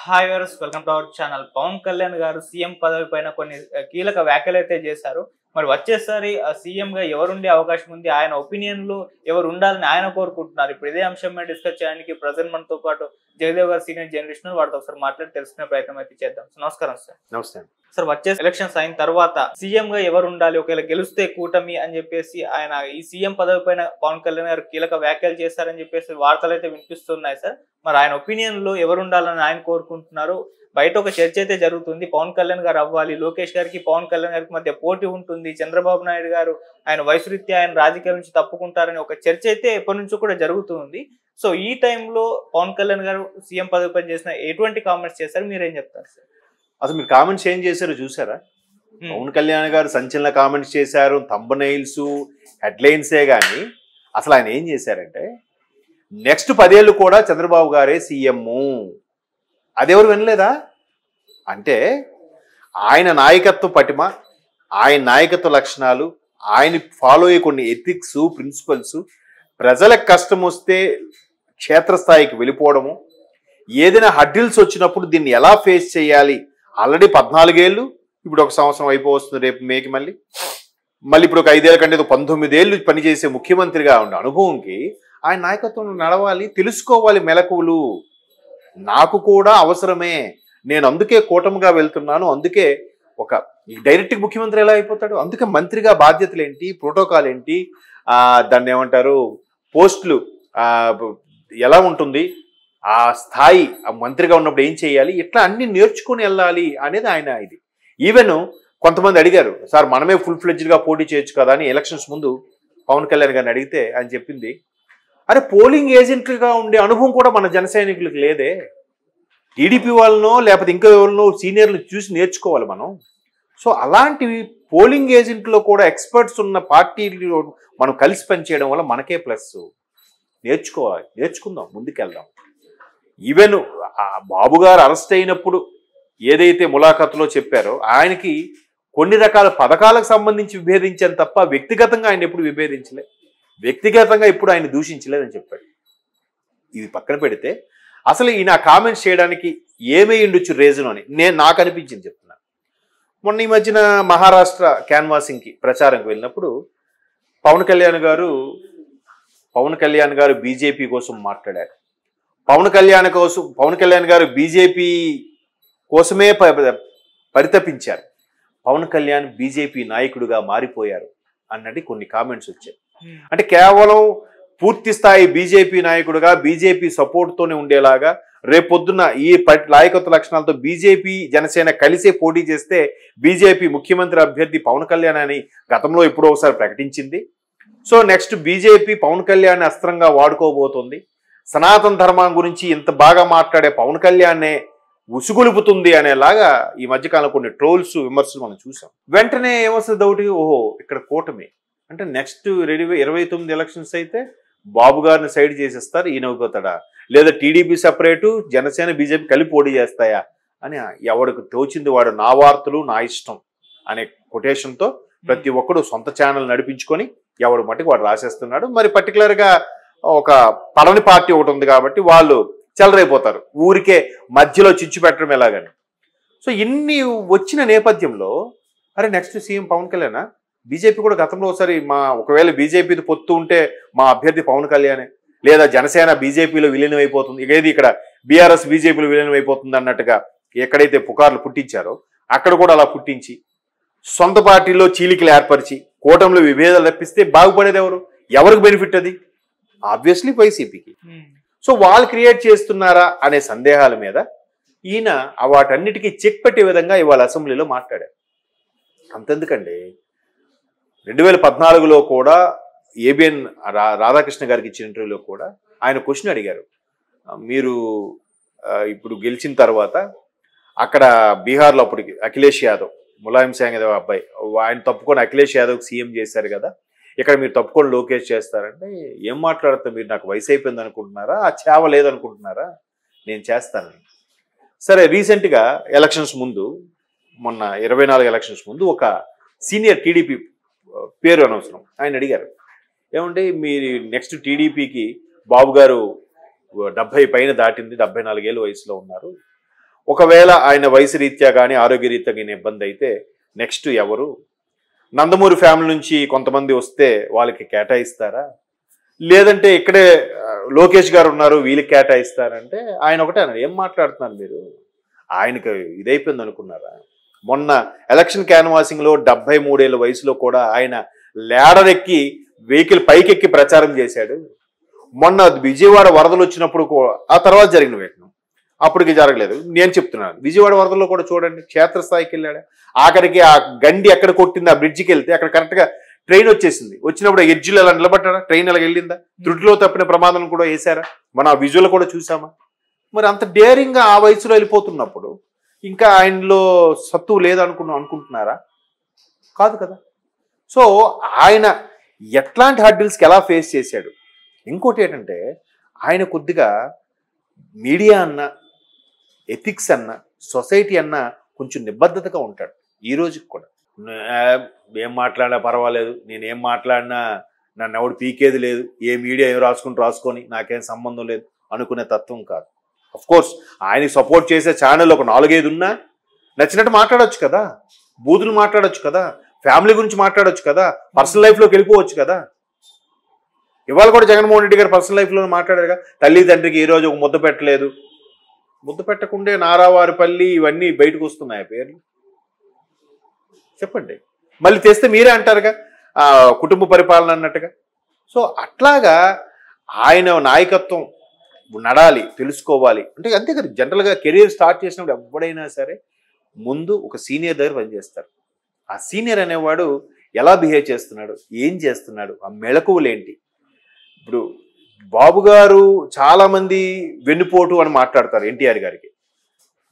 Hi viewers, welcome to our channel. Pawan Kalyan గారు CM పదవి పైన కొన్ని కీలక వ్యాఖ్యలు అయితే చేశారు. మరి వచ్చేసారి సీఎం గా ఎవరుండే అవకాశం ఉంది, ఆయన ఒపీనియన్లు ఎవరు ఉండాలని ఆయన కోరుకుంటున్నారు. ఇప్పుడు ఇదే అంశం మీద డిస్కస్ చేయడానికి ప్రజెంట్ మనతో పాటు జయదేవ్ గారు సీనియర్ జర్నలిస్ట్, వాటితో ఒకసారి మాట్లాడి తెలుసుకునే ప్రయత్నం అయితే చేద్దాం. నమస్కారం సార్. నమస్తే సార్, వచ్చే ఎలక్షన్స్ అయిన తర్వాత సీఎం గా ఎవరు ఉండాలి, ఒకవేళ గెలిస్తే కూటమి అని చెప్పేసి ఆయన ఈ సీఎం పదవి పైన పవన్ కళ్యాణ్ గారు కీలక వ్యాఖ్యలు చేశారని చెప్పేసి వార్తలు అయితే వినిపిస్తున్నాయి సార్. మరి ఆయన ఒపీనియన్ లో ఎవరు ఉండాలని ఆయన కోరుకుంటున్నారు. బయట ఒక చర్చ అయితే జరుగుతుంది, పవన్ కళ్యాణ్ గారు అవ్వాలి, లోకేష్ గారికి పవన్ కళ్యాణ్ గారికి మధ్య పోటీ ఉంటుంది, చంద్రబాబు నాయుడు గారు ఆయన వయసు రీత్యా ఆయన రాజకీయాల నుంచి తప్పుకుంటారని ఒక చర్చ అయితే ఎప్పటి నుంచో కూడా జరుగుతుంది. సో ఈ టైంలో పవన్ కళ్యాణ్ గారు సీఎం పదవి పైన చేసిన ఎటువంటి కామెంట్స్ చేశారు, మీరేం చెప్తారు సార్? అసలు మీరు కామెంట్స్ ఏం చేశారో చూసారా? పవన్ కళ్యాణ్ గారు సంచలన కామెంట్స్ చేశారు, థంబ్నెయిల్స్, హెడ్లైన్సే కానీ అసలు ఆయన ఏం చేశారంటే నెక్స్ట్ 10 ఏళ్ళు కూడా చంద్రబాబు గారే సీఎం. అదెవరు వినలేదా? అంటే ఆయన నాయకత్వ పటిమ, ఆయన నాయకత్వ లక్షణాలు, ఆయన ఫాలో అయ్యే కొన్ని ఎథిక్స్, ప్రిన్సిపల్స్, ప్రజలకు కష్టం వస్తే క్షేత్రస్థాయికి వెళ్ళిపోవడము, ఏదైనా హడ్డిల్స్ వచ్చినప్పుడు దీన్ని ఎలా ఫేస్ చేయాలి. ఆల్రెడీ 14 ఏళ్ళు, ఇప్పుడు 1 సంవత్సరం అయిపోతుంది రేపు మేకి, మళ్ళీ ఇప్పుడు ఒక 5 ఏళ్ళ కంటే 19 ఏళ్ళు పనిచేసే ముఖ్యమంత్రిగా ఉండే అనుభవంకి ఆయన నాయకత్వంలో నడవాలి, తెలుసుకోవాలి మెలకువలు. నాకు కూడా అవసరమే, నేను అందుకే కూటమిగా వెళ్తున్నాను, అందుకే ఒక డైరెక్ట్ ముఖ్యమంత్రి ఎలా అయిపోతాడు, అందుకే మంత్రిగా బాధ్యతలు ఏంటి, ప్రోటోకాల్ ఏంటి, దాన్ని ఏమంటారు, పోస్టులు ఎలా ఉంటుంది, ఆ స్థాయి మంత్రిగా ఉన్నప్పుడు ఏం చేయాలి, ఇట్లా అన్ని నేర్చుకుని వెళ్ళాలి అనేది ఆయన ఇది. ఈవెన్ కొంతమంది అడిగారు, సార్ మనమే ఫుల్ ఫ్లెడ్జ్డ్గా పోటీ చేయొచ్చు కదా అని ఎలక్షన్స్ ముందు పవన్ కళ్యాణ్ గారిని అడిగితే ఆయన చెప్పింది, అరే పోలింగ్ ఏజెంట్లుగా ఉండే అనుభవం కూడా మన జన సైనికులకు లేదే, టీడీపీ వాళ్ళనో లేకపోతే ఇంకా ఎవరినో సీనియర్లు చూసి నేర్చుకోవాలి మనం. సో అలాంటివి పోలింగ్ ఏజెంట్లో కూడా ఎక్స్పర్ట్స్ ఉన్న పార్టీలు మనం కలిసి పనిచేయడం వల్ల మనకే ప్లస్. నేర్చుకోవాలి, నేర్చుకుందాం, ముందుకెళ్దాం. ఈవెన్ బాబు గారు అరెస్ట్ అయినప్పుడు ఏదైతే ములాఖతులో చెప్పారో ఆయనకి కొన్ని రకాల పథకాలకు సంబంధించి విభేదించాను తప్ప వ్యక్తిగతంగా ఆయన ఎప్పుడు విభేదించలే, వ్యక్తిగతంగా ఎప్పుడు ఆయన దూషించలేదని చెప్పాడు. ఇది పక్కన పెడితే అసలు ఈయన కామెంట్స్ చేయడానికి ఏమై ఉండొచ్చు రీజన్ అని నాకు అనిపించింది చెప్తున్నాను. మొన్న ఈ మధ్యన మహారాష్ట్ర క్యాన్వాసింగ్కి ప్రచారంకి వెళ్ళినప్పుడు పవన్ కళ్యాణ్ గారు బీజేపీ కోసం మాట్లాడారు. పవన్ కళ్యాణ్ గారు బీజేపీ కోసమే పరితపించారు. పవన్ కళ్యాణ్ బీజేపీ నాయకుడిగా మారిపోయారు అన్నది కొన్ని కామెంట్స్ వచ్చాయి. అంటే కేవలం పూర్తి స్థాయి బీజేపీ నాయకుడిగా బీజేపీ సపోర్ట్తోనే ఉండేలాగా రేపొద్దున ఈ నాయకత్వ లక్షణాలతో బీజేపీ జనసేన కలిసే పోటీ చేస్తే బీజేపీ ముఖ్యమంత్రి అభ్యర్థి పవన్ కళ్యాణ్ అని గతంలో ఎప్పుడో ఒకసారి ప్రకటించింది. So next BJP Pawan Kalyan అస్త్రంగా వాడుకోబోతుంది. సనాతన ధర్మం గురించి ఇంత బాగా మాట్లాడే పవన్ కళ్యాణ్నే ఉసుగొలుపుతుంది అనేలాగా ఈ మధ్యకాలంలో కొన్ని ట్రోల్స్, విమర్శలు మనం చూసాం. వెంటనే ఏమొస్తుంది డౌట్, ఓహో ఇక్కడ కూటమి అంటే నెక్స్ట్ 29 ఎలక్షన్స్ అయితే బాబు గారిని సైడ్ చేసేస్తారు, ఈయన అయిపోతాడా, లేదా టీడీపీ సపరేటు జనసేన బీజేపీ కలిపి పోటీ చేస్తాయా అని ఎవరికి తోచింది వాడు నా వార్తలు నా ఇష్టం అనే కొటేషన్తో ప్రతి ఒక్కడు సొంత ఛానల్ నడిపించుకొని ఎవడు మట్టుకు వాడు రాసేస్తున్నాడు. మరి పర్టికులర్గా ఒక పలని పార్టీ ఒకటి ఉంది కాబట్టి వాళ్ళు చెలరైపోతారు, ఊరికే మధ్యలో చిచ్చు పెట్టడం ఎలాగని. సో ఇన్ని వచ్చిన నేపథ్యంలో అరే next CM Pawan Kalyan, BJP కూడా గతంలో ఒకసారి ఒకవేళ బీజేపీది పొత్తు ఉంటే మా అభ్యర్థి పవన్ కళ్యాణ్, లేదా జనసేన బీజేపీలో విలీనం అయిపోతుంది, ఏది ఇక్కడ బీఆర్ఎస్ బీజేపీలో విలీనం అయిపోతుంది అన్నట్టుగా ఎక్కడైతే పుకార్లు పుట్టించారో అక్కడ కూడా అలా పుట్టించి సొంత పార్టీలో చీలికలు ఏర్పరిచి కూటమిలో విభేదాలు రప్పిస్తే బాగుపడేది ఎవరికి బెనిఫిట్? అది ఆబ్వియస్లీ వైసీపీకి. సో వాళ్ళు క్రియేట్ చేస్తున్నారా అనే సందేహాల మీద ఈయన వాటన్నిటికీ చెక్ పెట్టే విధంగా ఇవాళ అసెంబ్లీలో మాట్లాడారు. అంతెందుకండి, 2014లో కూడా ఏబిఎన్ రాధాకృష్ణ గారికి ఇచ్చిన ఇంటర్వ్యూలో కూడా ఆయన క్వశ్చన్ అడిగారు, మీరు ఇప్పుడు గెలిచిన తర్వాత అక్కడ బీహార్లో అప్పటికి అఖిలేష్ యాదవ్, ములాయం సింగ్ యాదవ్ అబ్బాయి, ఆయన తప్పుకొని అఖిలేష్ యాదవ్కి సీఎం చేశారు కదా, ఇక్కడ మీరు తప్పుకొని లోకేష్ చేస్తారంటే ఏం మాట్లాడుతా, మీరు నాకు వయసు అయిపోయింది అనుకుంటున్నారా, ఆ చేవ లేదనుకుంటున్నారా, నేను చేస్తానని. సరే రీసెంట్గా ఎలక్షన్స్ ముందు, మొన్న 24 ఎలక్షన్స్ ముందు ఒక సీనియర్ టీడీపీ పేరు అనవసరం ఆయన అడిగారు, ఏమంటే మీరు నెక్స్ట్ టీడీపీకి బాబు గారు 70 పైన దాటింది, 74 ఏళ్ళ వయసులో ఉన్నారు, ఒకవేళ ఆయన వయసు రీత్యా కానీ ఆరోగ్య రీత్యా కానీ ఇబ్బంది అయితే నెక్స్ట్ ఎవరు? నందమూరి ఫ్యామిలీ నుంచి కొంతమంది వస్తే వాళ్ళకి కేటాయిస్తారా, లేదంటే ఇక్కడే లోకేష్ గారు ఉన్నారు వీళ్ళకి కేటాయిస్తారంటే ఆయన ఒకటే అన్నారు. ఏం మాట్లాడుతున్నారు మీరు? ఆయనకు ఇదైపోయింది అనుకున్నారా? మొన్న ఎలక్షన్ క్యాన్వాసింగ్లో 73 ఏళ్ళ వయసులో కూడా ఆయన ల్యాడర్ ఎక్కి వెహికల్ పైకెక్కి ప్రచారం చేశాడు. మొన్న విజయవాడ వరదలు వచ్చినప్పుడు ఆ తర్వాత జరిగిన వేటను అప్పటికి జరగలేదు. నేను చెప్తున్నాను, విజయవాడ వరదల్లో కూడా చూడండి క్షేత్రస్థాయికి వెళ్ళాడు. ఆఖరికి ఆ గండి ఎక్కడ కొట్టింది, ఆ బ్రిడ్జికి వెళ్తే అక్కడ కరెక్ట్గా ట్రైన్ వచ్చేసింది. వచ్చినప్పుడు ఎడ్జిలో అలా నిలబడ్డా, ట్రైన్ అలా వెళ్ళిందా? త్రుటిలో తప్పిన ప్రమాదం కూడా వేశారా? మనం ఆ విజువల్ కూడా చూసామా? మరి అంత డేరింగ్గా ఆ వయసులో వెళ్ళిపోతున్నప్పుడు ఇంకా ఆయనలో సత్తువు అనుకుంటున్నారా? కాదు కదా. సో ఆయన ఎట్లాంటి హర్డిల్స్కి ఎలా ఫేస్ చేశాడు? ఇంకోటి ఏంటంటే ఆయన కొద్దిగా మీడియా అన్న, ఎథిక్స్ అన్న, సొసైటీ అన్న కొంచెం నిబద్ధతగా ఉంటాడు. ఈ రోజుకి కూడా ఏం మాట్లాడినా పర్వాలేదు, నేనేం మాట్లాడినా నన్ను ఎవడు పీకేది లేదు, ఏ మీడియా ఏం రాసుకొని నాకేం సంబంధం లేదు అనుకునే తత్వం కాదు. కోర్స్ ఆయనకి సపోర్ట్ చేసే ఛానల్ ఒక 4-5 ఉన్నా నచ్చినట్టు మాట్లాడొచ్చు కదా, బూతులు మాట్లాడొచ్చు కదా, ఫ్యామిలీ గురించి మాట్లాడొచ్చు కదా, పర్సనల్ లైఫ్లోకి వెళ్ళిపోవచ్చు కదా. ఇవాళ కూడా జగన్మోహన్ రెడ్డి గారు పర్సనల్ లైఫ్లో మాట్లాడారుగా, తల్లిదండ్రికి ఈ రోజు ఒక ముద్ద పెట్టలేదు. ముద్ద పెట్టకుండే నారావారిపల్లి ఇవన్నీ బయటకు వస్తున్నాయి పేర్లు, చెప్పండి. మళ్ళీ తెస్తే మీరే అంటారుగా కుటుంబ పరిపాలన అన్నట్టుగా. సో అట్లాగా ఆయన నాయకత్వం నడాలి, తెలుసుకోవాలి అంటే అంతే కదా. జనరల్గా కెరీర్ స్టార్ట్ చేసినప్పుడు ఎవడైనా సరే ముందు ఒక సీనియర్ దగ్గర పనిచేస్తారు. ఆ సీనియర్ అనేవాడు ఎలా బిహేవ్ చేస్తున్నాడు, ఏం చేస్తున్నాడు, ఆ మెళకువలు ఏంటి. ఇప్పుడు బాబు గారు చాలామంది వెన్నుపోటు అని మాట్లాడతారు ఎన్టీఆర్ గారికి.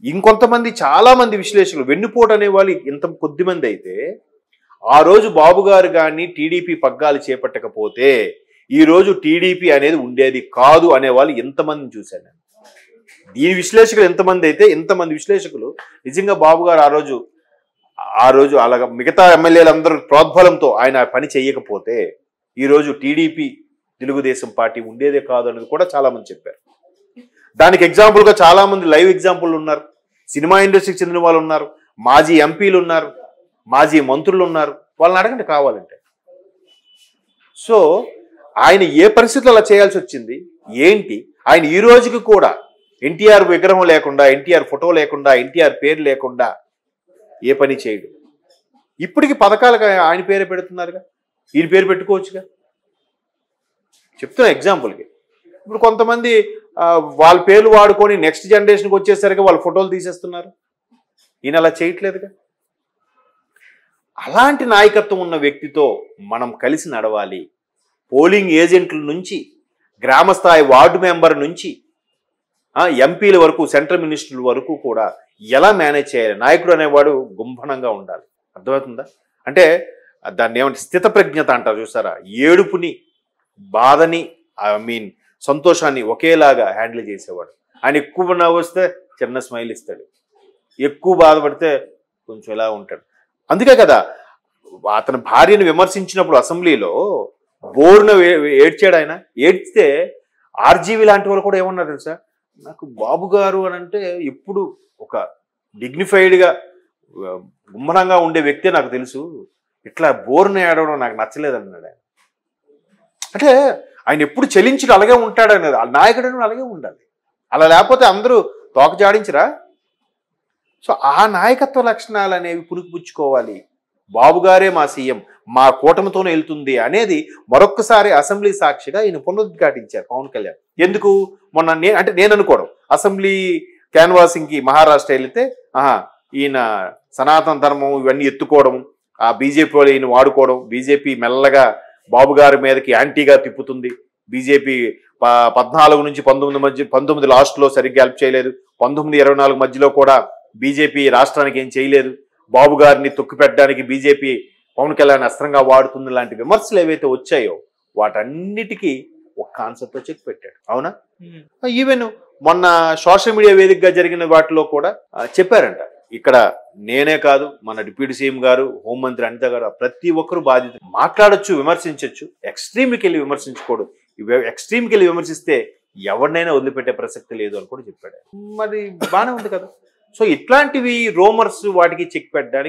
ఇంకొంతమంది చాలామంది విశ్లేషకులు వెన్నుపోటు అనేవాళ్ళు ఇంత కొద్దిమంది అయితే, ఆ రోజు బాబు గారు కానీ టీడీపీ పగ్గాలు చేపట్టకపోతే ఈరోజు టీడీపీ అనేది ఉండేది కాదు అనేవాళ్ళు ఎంతమందిని చూశాను నేను. దీని విశ్లేషకులు ఎంతమంది అయితే ఇంతమంది విశ్లేషకులు నిజంగా బాబు గారు ఆ రోజు అలాగా మిగతా ఎమ్మెల్యేలందరూ ప్రోద్బలంతో ఆయన పని చేయకపోతే ఈరోజు టీడీపీ తెలుగుదేశం పార్టీ ఉండేదే కాదు అనేది కూడా చాలామంది చెప్పారు. దానికి ఎగ్జాంపుల్గా చాలామంది లైవ్ ఎగ్జాంపుల్ ఉన్నారు. సినిమా ఇండస్ట్రీకి చెందిన వాళ్ళు ఉన్నారు, మాజీ ఎంపీలు ఉన్నారు, మాజీ మంత్రులు ఉన్నారు. వాళ్ళని అడగండి కావాలంటే. సో ఆయన ఏ పరిస్థితుల్లో అలా చేయాల్సి వచ్చింది ఏంటి? ఆయన ఈ రోజుకి కూడా ఎన్టీఆర్ విగ్రహం లేకుండా, ఎన్టీఆర్ ఫోటో లేకుండా, ఎన్టీఆర్ పేరు లేకుండా ఏ పని చేయడు. ఇప్పటికి పథకాలుగా ఆయన పేరే పెడుతున్నారుగా, ఈయన పేరు పెట్టుకోవచ్చుగా. చెప్తున్నా ఎగ్జాంపుల్కి. ఇప్పుడు కొంతమంది వాళ్ళ పేర్లు వాడుకొని నెక్స్ట్ జనరేషన్కి వచ్చేసరికి వాళ్ళ ఫోటోలు తీసేస్తున్నారు. ఈయన అలా చేయట్లేదుగా. అలాంటి నాయకత్వం ఉన్న వ్యక్తితో మనం కలిసి నడవాలి. పోలింగ్ ఏజెంట్ల నుంచి, గ్రామస్థాయి వార్డు మెంబర్ నుంచి, ఎంపీల వరకు, సెంట్రల్ మినిస్టర్ల వరకు కూడా ఎలా మేనేజ్ చేయాలి. నాయకుడు అనేవాడు గుంభనంగా ఉండాలి. అర్థమవుతుందా? అంటే దాన్ని ఏమంటే స్థితప్రజ్ఞత అంటారు చూసారా. ఏడుపుని, బాధని, సంతోషాన్ని ఒకేలాగా హ్యాండిల్ చేసేవాడు. ఆయన ఎక్కువ నవ్వు వస్తే చిన్న స్మైల్ ఇస్తాడు, ఎక్కువ బాధపడితే కొంచెం ఇలా ఉంటాడు. అందుకే కదా అతని భార్యను విమర్శించినప్పుడు అసెంబ్లీలో బోరున ఏడ్చాడు ఆయన. ఏడ్చితే ఆర్జీవి లాంటి వాళ్ళు కూడా ఏమన్నారు తెలుసా, నాకు బాబు గారు అని అంటే ఎప్పుడు ఒక డిగ్నిఫైడ్గా గుమ్మనంగా ఉండే వ్యక్తే నాకు తెలుసు, ఇట్లా బోరున ఏడవడం నాకు నచ్చలేదన్నాడు ఆయన. అంటే ఆయన ఎప్పుడు చెలించి అలాగే ఉంటాడనేది. నాయకుడు అలాగే ఉండాలి. అలా లేకపోతే అందరూ తోక జాడించరా. సో ఆ నాయకత్వ లక్షణాలు అనేవి పుణికిపుచ్చుకోవాలి. బాబు గారే మా సీఎం, మా కూటమితోనే వెళ్తుంది అనేది మరొక్కసారి అసెంబ్లీ సాక్షిగా ఈయన పునరుద్ఘాటించారు పవన్ కళ్యాణ్. ఎందుకు? మొన్న నేను అనుకోవడం, అసెంబ్లీ క్యాన్వాసింగ్కి మహారాష్ట్ర వెళితే ఈయన సనాతన ధర్మం ఇవన్నీ ఎత్తుకోవడం, ఆ బీజేపీ వాళ్ళు ఈయన వాడుకోవడం, బీజేపీ మెల్లగా బాబు గారి మీదకి యాంటీగా తిప్పుతుంది. బీజేపీ 14 నుంచి 19 మధ్య, 19 లాస్ట్లో సరిగ్గా హెల్ప్ చేయలేదు, 19-24 మధ్యలో కూడా బీజేపీ రాష్ట్రానికి ఏం చేయలేదు, బాబు గారిని తొక్కిపెట్టడానికి బీజేపీ పవన్ కళ్యాణ్ అస్త్రంగా వాడుతుంది లాంటి విమర్శలు ఏవైతే వచ్చాయో వాటన్నిటికీ ఒక కాన్సెప్ట్తో చెక్ పెట్టాడు. అవునా? ఈవెన్ మొన్న సోషల్ మీడియా వేదికగా జరిగిన వాటిలో కూడా చెప్పారంట, ఇక్కడ నేనే కాదు మన డిప్యూటీ సీఎం గారు, హోంమంత్రి అనిత గారు, ప్రతి ఒక్కరు బాధ్యత. మాట్లాడొచ్చు, విమర్శించవచ్చు, ఎక్స్ట్రీమ్కి వెళ్ళి విమర్శించకూడదు. ఎక్స్ట్రీమ్కి వెళ్ళి విమర్శిస్తే ఎవరినైనా వదిలిపెట్టే ప్రసక్తి లేదు అని కూడా చెప్పాడు. మరి బాగానే ఉంది కదా. సో ఇట్లాంటివి రూమర్స్ వాటికి చెక్ పెట్టడానికి